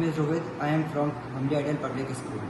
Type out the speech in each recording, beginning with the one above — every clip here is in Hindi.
is Rohit. I am from Hamdi Ideal Public School.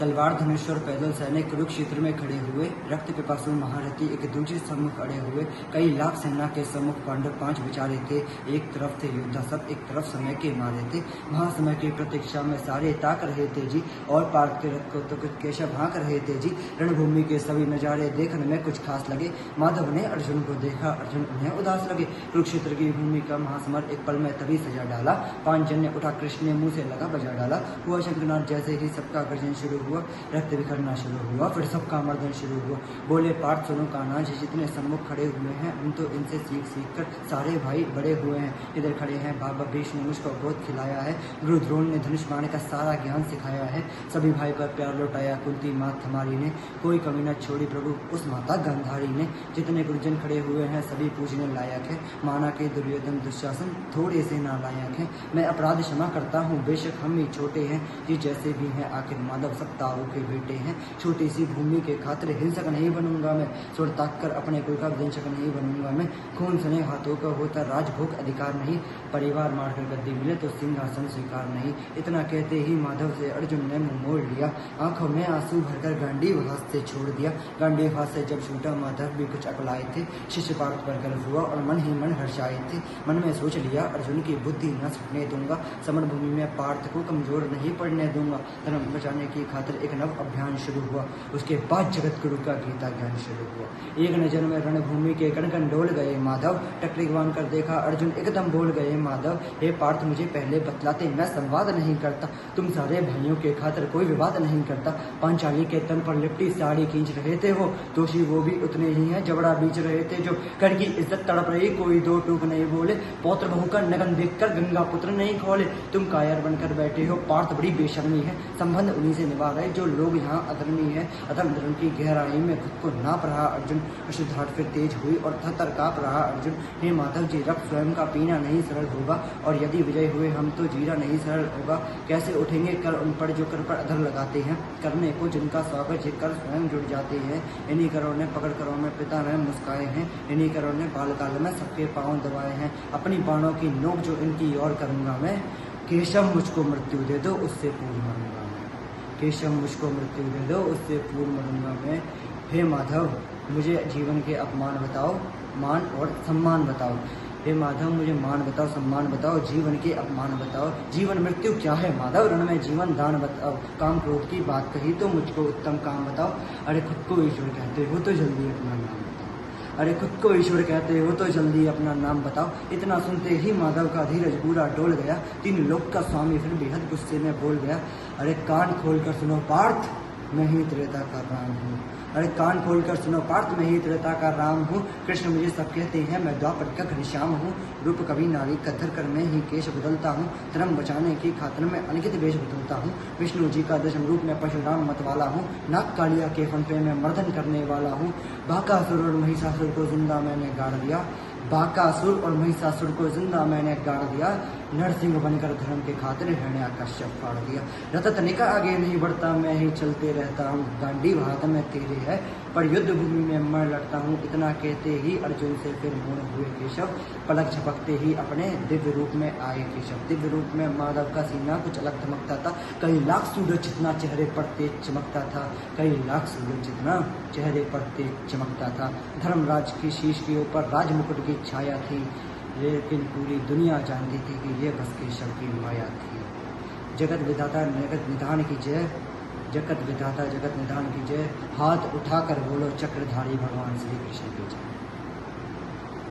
तलवार धनुष और पैदल सैनिक कुरुक्षेत्र में खड़े हुए, रक्त पिपासु महारथी एक दूसरे सम्मुख अड़े हुए, कई लाख सेना के सम्मुख पांडव पांच विचारे थे। एक तरफ थे योद्धा सब, एक तरफ समय के मारे थे। महासमय की प्रतीक्षा में सारे ताक रहे थे जी, और पार्थ के रथ को तो कुछ केशव हाँक रहे थे जी। रणभूमि के सभी नजारे देखने में कुछ खास लगे। माधव ने अर्जुन को देखा, अर्जुन उन्हें उदास लगे। कुरुक्षेत्र की भूमि का महासमर एक पल में तभी सजा डाला। पांचजन्य उठा, कृष्ण ने मुंह से लगा बजा डाला। हुआ शंखनाद जैसे ही सबका गर्जन शुरू हुआ, रक्त बिखरना शुरू हुआ, फिर सबका मर्दन शुरू हुआ। बोले पार्थ सुनो कान्हा, जितने सम्मुख खड़े हुए हैं उन तो इनसे सीख सीख कर सारे भाई बड़े हुए हैं। इधर खड़े हैं बाबा भीष्म ने मुझको बहुत खिलाया है, गुरु द्रोण ने धनुष बाण का सारा ज्ञान सिखाया है। सभी भाई पर प्यार लौटाया कुंती मात हमारी ने, कोई कमी न छोड़ी प्रभु उस माता गांधारी ने। जितने गुरुजन खड़े हुए हैं सभी पूजने लायक है, माना के दुर्योधन दुशासन थोड़े से नालायक है। मैं अपराध क्षमा करता हूँ, बेशक हम ही छोटे हैं, ये जैसे भी हैं आखिर माधव सब ताऊ के बेटे हैं। छोटी सी भूमि के खातिर हिंसक नहीं बनूंगा मैं, स्वर्ण ताक कर अपने कुल का विदंशक नहीं बनूंगा मैं। खून सने हाथों का होता राजभोग अधिकार नहीं, परिवार मारकर गद्दी मिले तो सिंहासन स्वीकार नहीं। इतना कहते ही माधव से अर्जुन ने मुंह मोड़ लिया, आंखों में आंसू भरकर गांडीव हाथ से छोड़ दिया। गांडीव हाथ से जब छूटा माधव भी कुछ अकलाए थे, शिष्य पार्थ पर गर्व हुआ और मन ही मन हर्षाए थे। मन में सोच लिया अर्जुन की बुद्धि न छटने दूंगा, समर भूमि में पार्थ को कमजोर नहीं पड़ने दूंगा। धर्म बचाने की खातिर एक नव अभियान शुरू हुआ, उसके बाद जगत गुरु का गीता ज्ञान शुरू हुआ। एक नजर में रणभूमि के कण कण डोल गए माधव, टकरी बांध कर देखा अर्जुन एकदम बोल गए माधव। हे पार्थ मुझे पहले बतलाते, मैं संवाद नहीं करता, तुम सारे भाइयों के खातिर कोई विवाद नहीं करता। पांचाली के तन पर लिपटी साड़ी खींच रहे थे वो, दोषी वो भी उतने ही हैं, जबड़ा बीच रहे थे जो। कर की इज्जत तड़प रही, कोई दो टूक नहीं बोले, पौत्र बहू का नगन देखकर गंगा पुत्र नहीं खोले। तुम कायर बनकर बैठे हो, पार्थ बड़ी बेशर्मी है, संबंध उन्हीं से निभा रहे जो लोग यहाँ अधर्मी है। अधर्म धर्म की गहराई में खुद को नाप रहा अर्जुन, अशुद्धाट फिर तेज हुई और थर काप रहा अर्जुन। हे माधव जी, रक्त स्वयं का पीना नहीं सरल होगा, और यदि विजय हुए हम तो जीना नहीं सरल होगा। कैसे उठेंगे कर उन पर जो कर पर अधर लगाते हैं, करने को जिनका स्वागत ये कर स्वयं जुड़ जाते हैं। इन्हीं करों ने पकड़ करों में पिता में मुस्काए हैं, इन्हीं करों ने बालकाल में सबके पांव दबाए हैं। अपनी बाणों की नोक जो इनकी ओर करूंगा मैं, केशव मुझको मृत्यु दे दो उससे पूर्ण मरूंगा मैं। केशव मुझको मृत्यु दे दो उससे पूर्ण मरूंगा मैं। हे माधव मुझे जीवन के अपमान बताओ, मान और सम्मान बताओ। हे माधव मुझे मान बताओ, सम्मान बताओ, जीवन के अपमान बताओ। जीवन मृत्यु क्या है माधव, रण में जीवन दान बताओ। काम क्रोध की बात कही तो मुझको उत्तम काम बताओ। अरे खुद को ईश्वर कहते हो तो जल्दी अपना नाम बताओ, अरे खुद को ईश्वर कहते हो तो जल्दी अपना नाम बताओ। इतना सुनते ही माधव का धीरज पूरा डोल गया, तीन लोक का स्वामी फिर बेहद गुस्से में बोल गया। अरे कान खोलकर सुनो पार्थ, मैं ही त्रेता का राम हूँ। अरे कान खोलकर सुनो पार्थ, मैं ही त्रेता का राम हूँ। कृष्ण मुझे सब कहते हैं, मैं द्वापर का घनश्याम हूँ। रूप कभी नारी कद्धर कर मैं ही केश बदलता हूँ, धर्म बचाने की खातिर मैं अनगित वेश बदलता हूँ। विष्णु जी का दशम रूप में परशुराम मत वाला हूँ, नाग कालिया के फन पे मैं मर्दन करने वाला हूँ। बाकासुर और महिषासुर को जिंदा मैंने गाड़ दिया, बाकासुर और महिषासुर को जिंदा मैंने गाड़ दिया। नरसिंह बनकर धर्म के खातिर हिरण्याकश्यप फाड़ दिया। रतत निका आगे नहीं बढ़ता, मैं ही चलते रहता हूँ। गांडीव हाथ में तेरे है, पर युद्ध भूमि में मैं लड़ता हूँ। इतना कहते ही अर्जुन से फिर मुड़ हुए केशव, पलक झपकते ही अपने दिव्य रूप में आए केशव। दिव्य रूप में माधव का सीना कुछ अलग धमकता था, कई लाख सूरज जितना चेहरे पर तेज चमकता था, कई लाख सूरज जितना चेहरे पर तेज चमकता था। धर्मराज की शीश के ऊपर राजमुकुट की छाया थी, लेकिन पूरी दुनिया जानती थी कि ये बस केशव की माया थी। जगत विधाता जगत निधान की जय, जगत विधाता जगत निधान की जय। हाथ उठाकर बोलो चक्रधारी भगवान श्री कृष्ण की जय।